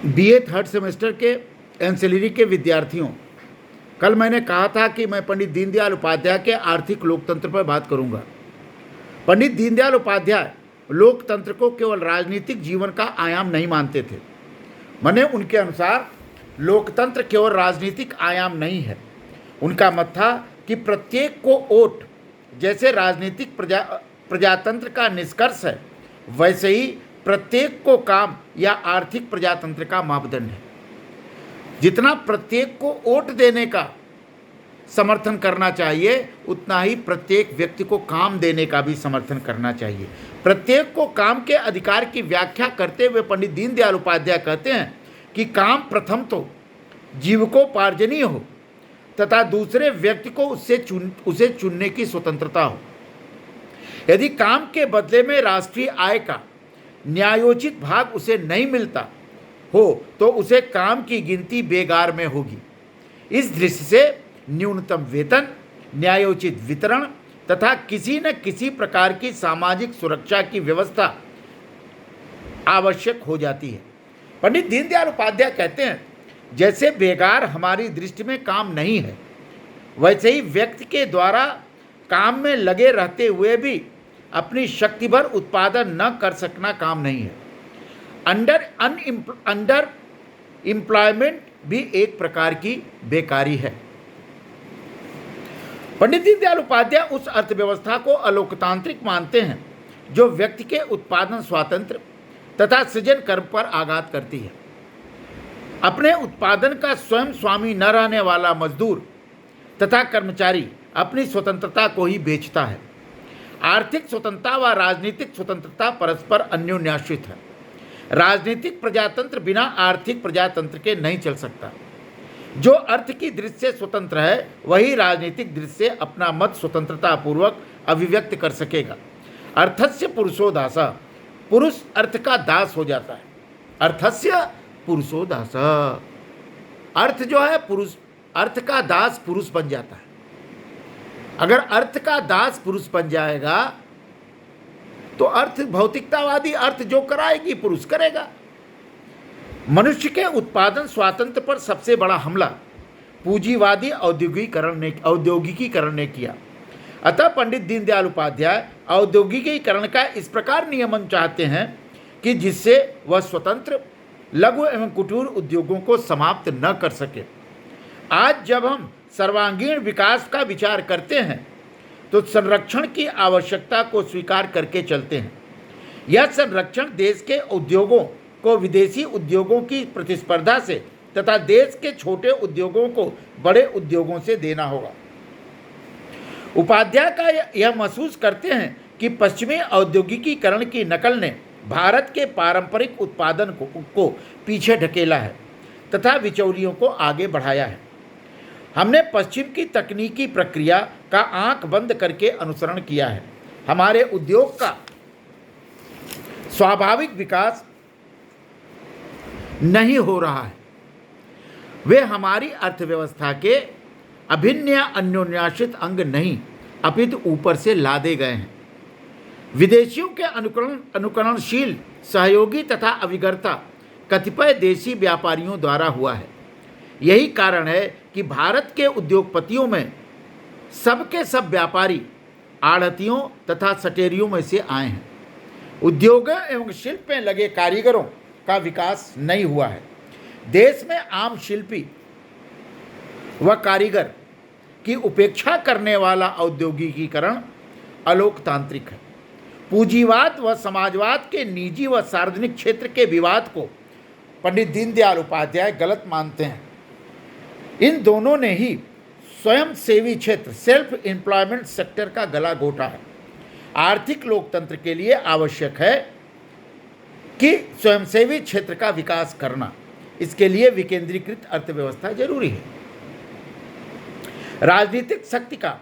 BA third semester के ancillary के विद्यार्थियों, कल मैंने कहा था कि मैं पंडित दीनदयाल उपाध्याय के आर्थिक लोकतंत्र पर बात करूंगा। पंडित दीनदयाल उपाध्याय लोकतंत्र को केवल राजनीतिक जीवन का आयाम नहीं मानते थे। माने उनके अनुसार लोकतंत्र केवल राजनीतिक आयाम नहीं है। उनका मत था कि प्रत्येक को वोट जैसे राजनीतिक प्रजातंत्र का निष्कर्ष है, वैसे ही प्रत्येक को काम या आर्थिक प्रजातंत्र का मापदंड है। जितना प्रत्येक को वोट देने का समर्थन करना चाहिए, उतना ही प्रत्येक व्यक्ति को काम देने का भी समर्थन करना चाहिए। प्रत्येक को काम के अधिकार की व्याख्या करते हुए पंडित दीनदयाल उपाध्याय कहते हैं कि काम प्रथम तो जीविकोपार्जनीय हो तथा दूसरे व्यक्ति को उसे चुनने की स्वतंत्रता हो। यदि काम के बदले में राष्ट्रीय आय का न्यायोचित भाग उसे नहीं मिलता हो तो उसे काम की गिनती बेगार में होगी। इस दृष्टि से न्यूनतम वेतन, न्यायोचित वितरण तथा किसी न किसी प्रकार की सामाजिक सुरक्षा की व्यवस्था आवश्यक हो जाती है। पंडित दीनदयाल उपाध्याय कहते हैं, जैसे बेगार हमारी दृष्टि में काम नहीं है, वैसे ही व्यक्ति के द्वारा काम में लगे रहते हुए भी अपनी शक्ति भर उत्पादन न कर सकना काम नहीं है। अंडर एम्प्लॉयमेंट भी एक प्रकार की बेकारी है। पंडित दीनदयाल उपाध्याय उस अर्थव्यवस्था को अलोकतांत्रिक मानते हैं जो व्यक्ति के उत्पादन स्वातंत्र्य तथा सृजन कर्म पर आघात करती है। अपने उत्पादन का स्वयं स्वामी न रहने वाला मजदूर तथा कर्मचारी अपनी स्वतंत्रता को ही बेचता है। आर्थिक स्वतंत्रता व राजनीतिक स्वतंत्रता परस्पर अन्योन्याश्रित है। राजनीतिक प्रजातंत्र बिना आर्थिक प्रजातंत्र के नहीं चल सकता। जो अर्थ की दृष्टि से स्वतंत्र है, वही राजनीतिक दृष्टि से अपना मत स्वतंत्रता पूर्वक अभिव्यक्त कर सकेगा। अर्थस्य पुरुषो दासः, पुरुष अर्थ का दास हो जाता है। अर्थस्य पुरुषो दासः, अर्थ जो है पुरुष, अर्थ का दास पुरुष बन जाता है। अगर अर्थ का दास पुरुष बन जाएगा तो अर्थ भौतिकतावादी अर्थ जो कराएगी पुरुष करेगा। मनुष्य के उत्पादन स्वातंत्र्य पर सबसे बड़ा हमला पूंजीवादी औद्योगिकीकरण ने किया। अतः पंडित दीनदयाल उपाध्याय औद्योगिकीकरण का इस प्रकार नियमन चाहते हैं कि जिससे वह स्वतंत्र लघु एवं कुटीर उद्योगों को समाप्त न कर सके। आज जब हम सर्वांगीण विकास का विचार करते हैं तो संरक्षण की आवश्यकता को स्वीकार करके चलते हैं। यह संरक्षण देश के उद्योगों को विदेशी उद्योगों की प्रतिस्पर्धा से तथा देश के छोटे उद्योगों को बड़े उद्योगों से देना होगा। उपाध्याय का यह महसूस करते हैं कि पश्चिमी औद्योगिकीकरण की नकल ने भारत के पारंपरिक उत्पादन को पीछे ढकेला है तथा बिचौलियों को आगे बढ़ाया है। हमने पश्चिम की तकनीकी प्रक्रिया का आंख बंद करके अनुसरण किया है। हमारे उद्योग का स्वाभाविक विकास नहीं हो रहा है। वे हमारी अर्थव्यवस्था के अभिन्न या अन्योन्याश्रित अंग नहीं, अपितु ऊपर से लादे गए हैं। विदेशियों के अनुकरणशील सहयोगी तथा अभिगर्ता कतिपय देशी व्यापारियों द्वारा हुआ है। यही कारण है कि भारत के उद्योगपतियों में सबके सब व्यापारी आढ़तियों तथा सटेरियों में से आए हैं। उद्योग एवं शिल्प में लगे कारीगरों का विकास नहीं हुआ है। देश में आम शिल्पी व कारीगर की उपेक्षा करने वाला औद्योगिकीकरण अलोकतांत्रिक है। पूंजीवाद व समाजवाद के निजी व सार्वजनिक क्षेत्र के विवाद को पंडित दीनदयाल उपाध्याय गलत मानते हैं। इन दोनों ने ही स्वयं सेवी क्षेत्र सेल्फ एम्प्लॉयमेंट सेक्टर का गला घोटा है। आर्थिक लोकतंत्र के लिए आवश्यक है कि स्वयंसेवी क्षेत्र का विकास करना। इसके लिए विकेंद्रीकृत अर्थव्यवस्था जरूरी है। राजनीतिक शक्ति का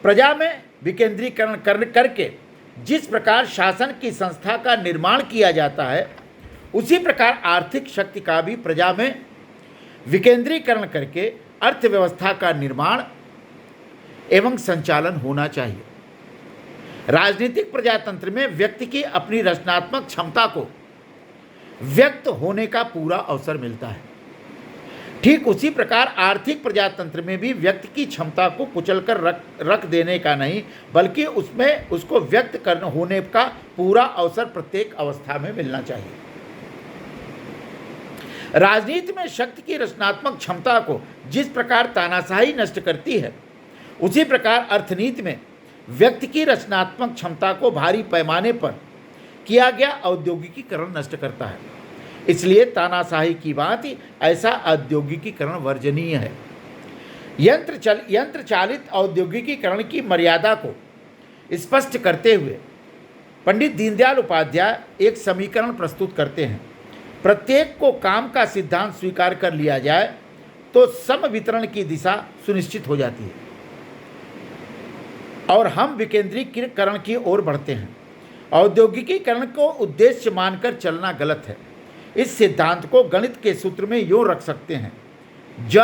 प्रजा में विकेंद्रीकरण करके जिस प्रकार शासन की संस्था का निर्माण किया जाता है, उसी प्रकार आर्थिक शक्ति का भी प्रजा में विकेंद्रीकरण करके अर्थव्यवस्था का निर्माण एवं संचालन होना चाहिए। राजनीतिक प्रजातंत्र में व्यक्ति की अपनी रचनात्मक क्षमता को व्यक्त होने का पूरा अवसर मिलता है। ठीक उसी प्रकार आर्थिक प्रजातंत्र में भी व्यक्ति की क्षमता को कुचलकर रख देने का नहीं, बल्कि उसमें उसको व्यक्त करने होने का पूरा अवसर प्रत्येक अवस्था में मिलना चाहिए। राजनीति में शक्ति की रचनात्मक क्षमता को जिस प्रकार तानाशाही नष्ट करती है, उसी प्रकार अर्थनीति में व्यक्ति की रचनात्मक क्षमता को भारी पैमाने पर किया गया औद्योगिकीकरण नष्ट करता है। इसलिए तानाशाही की भांति ऐसा औद्योगिकीकरण वर्जनीय है। यंत्र चालित औद्योगिकीकरण की मर्यादा को स्पष्ट करते हुए पंडित दीनदयाल उपाध्याय एक समीकरण प्रस्तुत करते हैं। प्रत्येक को काम का सिद्धांत स्वीकार कर लिया जाए तो सम वितरण की दिशा सुनिश्चित हो जाती है और हम विकेंद्रीकरण की ओर बढ़ते हैं। औद्योगिकीकरण को उद्देश्य मानकर चलना गलत है। इस सिद्धांत को गणित के सूत्र में यूँ रख सकते हैं, ज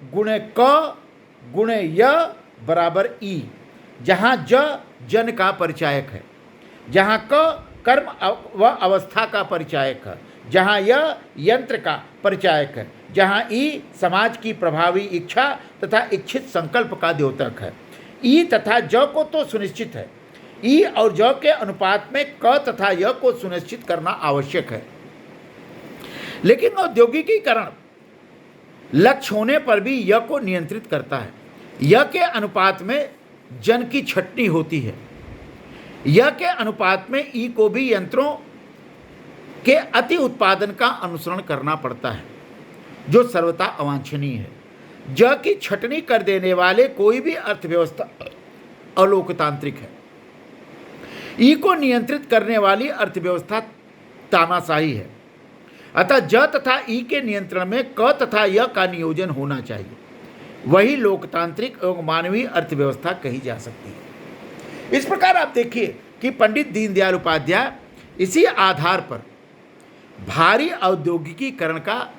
गुणे क गुणे य बराबर ई, जहाँ ज जन का परिचायक है, जहाँ क कर्म व अवस्था का परिचायक है, जहाँ यह यंत्र का परिचायक है, जहाँ ई समाज की प्रभावी इच्छा तथा इच्छित संकल्प का द्योतक है। ई तथा ज को तो सुनिश्चित है, ई और ज के अनुपात में क तथा य को सुनिश्चित करना आवश्यक है। लेकिन औद्योगिकीकरण लक्ष्य होने पर भी य को नियंत्रित करता है। य के अनुपात में जन की छटनी होती है। य के अनुपात में ई को भी यंत्रों के अति उत्पादन का अनुसरण करना पड़ता है, जो सर्वथा अवांछनीय है। ज की छटनी कर देने वाले कोई भी अर्थव्यवस्था अलोकतांत्रिक है। ई को नियंत्रित करने वाली अर्थव्यवस्था तानाशाही है। अतः ज तथा ई के नियंत्रण में क तथा य का नियोजन होना चाहिए। वही लोकतांत्रिक एवं मानवीय अर्थव्यवस्था कही जा सकती है। इस प्रकार आप देखिए कि पंडित दीनदयाल उपाध्याय इसी आधार पर भारी औद्योगिकीकरण का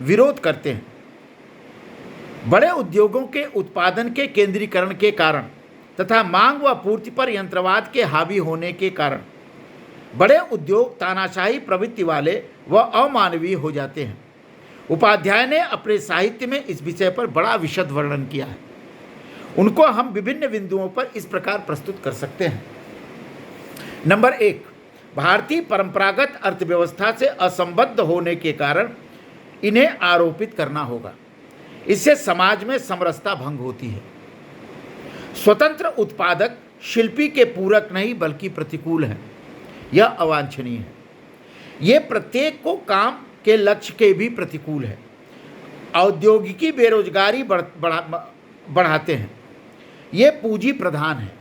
विरोध करते हैं। बड़े उद्योगों के उत्पादन के केंद्रीकरण के कारण तथा मांग व पूर्ति पर यंत्रवाद के हावी होने के कारण बड़े उद्योग तानाशाही प्रवृत्ति वाले व अमानवीय हो जाते हैं। उपाध्याय ने अपने साहित्य में इस विषय पर बड़ा विशद वर्णन किया है। उनको हम विभिन्न बिंदुओं पर इस प्रकार प्रस्तुत कर सकते हैं। नंबर 1, भारतीय परंपरागत अर्थव्यवस्था से असंबद्ध होने के कारण इन्हें आरोपित करना होगा। इससे समाज में समरसता भंग होती है। स्वतंत्र उत्पादक शिल्पी के पूरक नहीं बल्कि प्रतिकूल हैं। यह अवांछनीय है। ये प्रत्येक को काम के लक्ष्य के भी प्रतिकूल है। औद्योगिकी बेरोजगारी बढ़ाते हैं। ये पूंजी प्रधान है।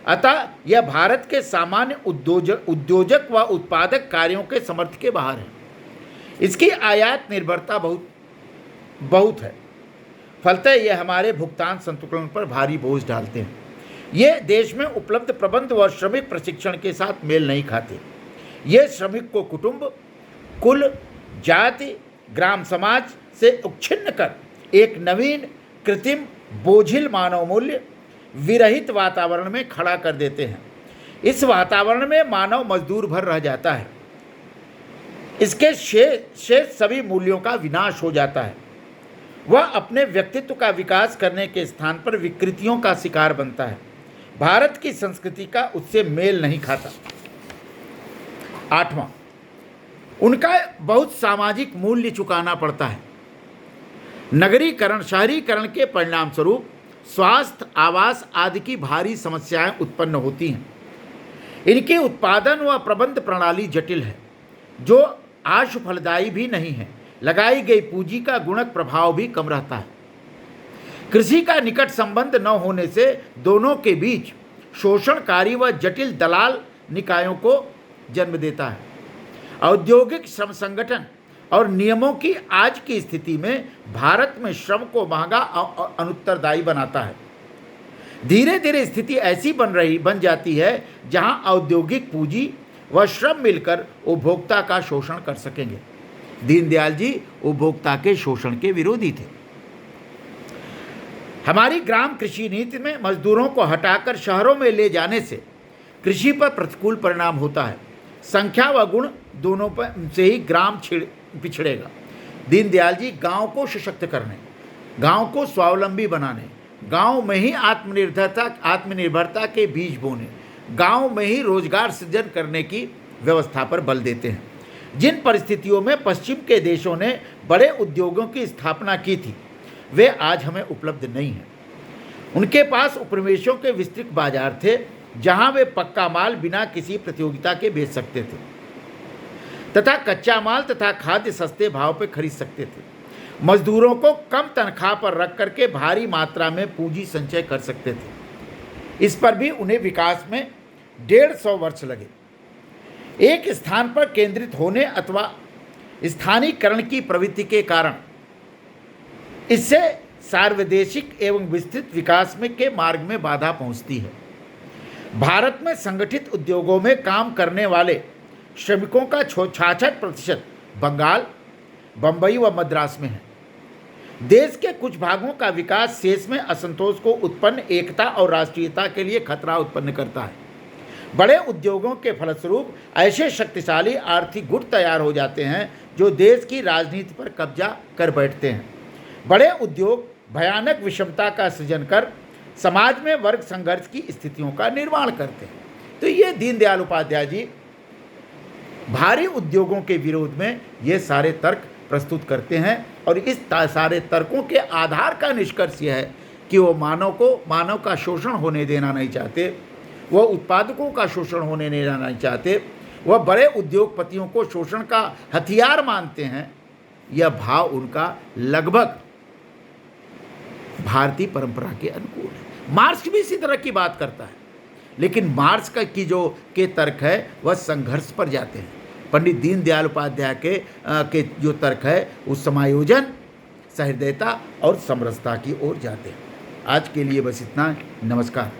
अतः यह भारत के सामान्य उद्योजक व उत्पादक कार्यों के समर्थ के बाहर है। इसकी आयात निर्भरता बहुत है। फलतः यह हमारे भुगतान संतुलन पर भारी बोझ डालते हैं। ये देश में उपलब्ध प्रबंध व श्रमिक प्रशिक्षण के साथ मेल नहीं खाते। ये श्रमिक को कुटुंब, कुल, जाति, ग्राम समाज से उच्छिन्न कर एक नवीन, कृत्रिम, बोझिल मानव मूल्य विरहित वातावरण में खड़ा कर देते हैं। इस वातावरण में मानव मजदूर भर रह जाता है। इसके शेष सभी मूल्यों का विनाश हो जाता है। वह अपने व्यक्तित्व का विकास करने के स्थान पर विकृतियों का शिकार बनता है। भारत की संस्कृति का उससे मेल नहीं खाता। 8वां, उनका बहुत सामाजिक मूल्य चुकाना पड़ता है। नगरीकरण, शहरीकरण के परिणाम स्वरूप स्वास्थ्य, आवास आदि की भारी समस्याएं उत्पन्न होती हैं। इनकी उत्पादन व प्रबंध प्रणाली जटिल है, जो आशु फलदायी भी नहीं है। लगाई गई पूंजी का गुणक प्रभाव भी कम रहता है। कृषि का निकट संबंध न होने से दोनों के बीच शोषणकारी व जटिल दलाल निकायों को जन्म देता है। औद्योगिक श्रम संगठन और नियमों की आज की स्थिति में भारत में श्रम को महंगा और अनुत्तरदायी बनाता है। धीरे धीरे स्थिति ऐसी बन जाती है जहां औद्योगिक पूंजी व श्रम मिलकर उपभोक्ता का शोषण कर सकेंगे। दीनदयाल जी उपभोक्ता के शोषण के विरोधी थे। हमारी ग्राम कृषि नीति में मजदूरों को हटाकर शहरों में ले जाने से कृषि पर प्रतिकूल परिणाम होता है। संख्या व गुण दोनों पर से ही ग्राम पिछड़ेगा। दीनदयाल जी गांव को सशक्त करने, गांव को स्वावलंबी बनाने, गांव में ही आत्मनिर्भरता के बीज बोने, गांव में ही रोजगार सृजन करने की व्यवस्था पर बल देते हैं। जिन परिस्थितियों में पश्चिम के देशों ने बड़े उद्योगों की स्थापना की थी, वे आज हमें उपलब्ध नहीं हैं। उनके पास उपनिवेशों के विस्तृत बाजार थे, जहां वे पक्का माल बिना किसी प्रतियोगिता के बेच सकते थे तथा कच्चा माल तथा खाद्य सस्ते भाव पर खरीद सकते थे। मजदूरों को कम तनख्वाह पर रख करके भारी मात्रा में पूंजी संचय कर सकते थे। इस पर भी उन्हें विकास में 150 वर्ष लगे। एक स्थान पर केंद्रित होने अथवा स्थानीयकरण की प्रवृत्ति के कारण इससे सार्वदेशिक एवं विस्तृत विकास में के मार्ग में बाधा पहुंचती है। भारत में संगठित उद्योगों में काम करने वाले श्रमिकों का 66% बंगाल, बंबई व मद्रास में है। देश के कुछ भागों का विकास शेष में असंतोष को उत्पन्न एकता और राष्ट्रीयता के लिए खतरा उत्पन्न करता है। बड़े उद्योगों के फलस्वरूप ऐसे शक्तिशाली आर्थिक गुट तैयार हो जाते हैं जो देश की राजनीति पर कब्जा कर बैठते हैं। बड़े उद्योग भयानक विषमता का सृजन कर समाज में वर्ग संघर्ष की स्थितियों का निर्माण करते हैं। तो ये दीनदयाल उपाध्याय जी भारी उद्योगों के विरोध में ये सारे तर्क प्रस्तुत करते हैं और इस सारे तर्कों के आधार का निष्कर्ष यह है कि वो मानव का शोषण होने देना नहीं चाहते, वह उत्पादकों का शोषण होने देना नहीं चाहते, वह बड़े उद्योगपतियों को शोषण का हथियार मानते हैं। यह भाव उनका लगभग भारतीय परंपरा के अनुकूल है। मार्क्स भी इसी तरह की बात करता है, लेकिन मार्क्स के तर्क है वह संघर्ष पर जाते हैं। पंडित दीनदयाल उपाध्याय के जो तर्क है वो समायोजन, सहृदयता और समरसता की ओर जाते हैं। आज के लिए बस इतना। नमस्कार।